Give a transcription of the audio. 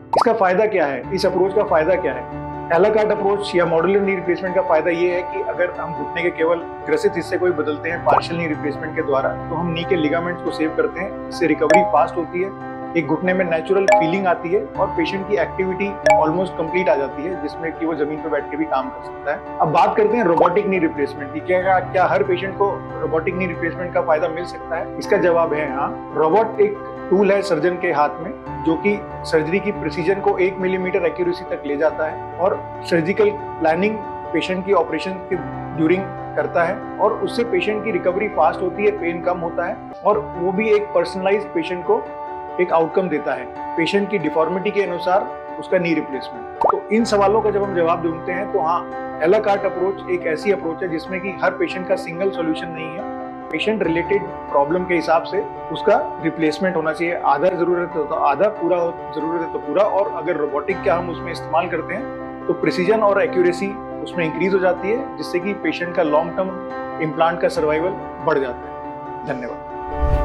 इसका फायदा क्या है, इस अप्रोच का फायदा क्या है? एला कार्ट अप्रोच या मॉड्यूलर नी रिप्लेसमेंट का फायदा ये है कि अगर हम घुटने के केवल ग्रसित हिस्से को ही बदलते हैं पार्शियल नी रिप्लेसमेंट के द्वारा, तो हम नी के लिगामेंट्स को सेव करते हैं, इससे रिकवरी फास्ट होती है, एक घुटने में नेचुरल फीलिंग आती है और पेशेंट की एक्टिविटी ऑलमोस्ट कंप्लीट आ जाती है, जिसमें कि वो जमीन पर बैठ के भी काम कर सकता है। अब बात करते हैं रोबोटिक नी रिप्लेसमेंट की। क्या हर पेशेंट को रोबोटिक नी रिप्लेसमेंट का फायदा मिल सकता है? इसका जवाब है हाँ। रोबोट एक टूल है सर्जन के हाथ में, जो कि सर्जरी की प्रिसीजन को 1 मिलीमीटर एक्यूरेसी तक ले जाता है और सर्जिकल प्लानिंग पेशेंट की ऑपरेशन के ड्यूरिंग करता है, और उससे पेशेंट की रिकवरी फास्ट होती है, पेन कम होता है, और वो भी एक पर्सनलाइज्ड पेशेंट को एक आउटकम देता है पेशेंट की डिफॉर्मिटी के अनुसार उसका नी रिप्लेसमेंट। तो इन सवालों का जब हम जवाब ढूंढते हैं तो हाँ, एला कार्ट अप्रोच एक ऐसी अप्रोच है जिसमें कि हर पेशेंट का सिंगल सॉल्यूशन नहीं है, पेशेंट रिलेटेड प्रॉब्लम के हिसाब से उसका रिप्लेसमेंट होना चाहिए। आधा जरूरत है तो आधा, पूरा जरूरत है तो पूरा, और अगर रोबोटिक का हम उसमें इस्तेमाल करते हैं तो प्रिसीजन और एक्यूरेसी उसमें इंक्रीज हो जाती है, जिससे कि पेशेंट का लॉन्ग टर्म इम्प्लांट का सर्वाइवल बढ़ जाता है। धन्यवाद।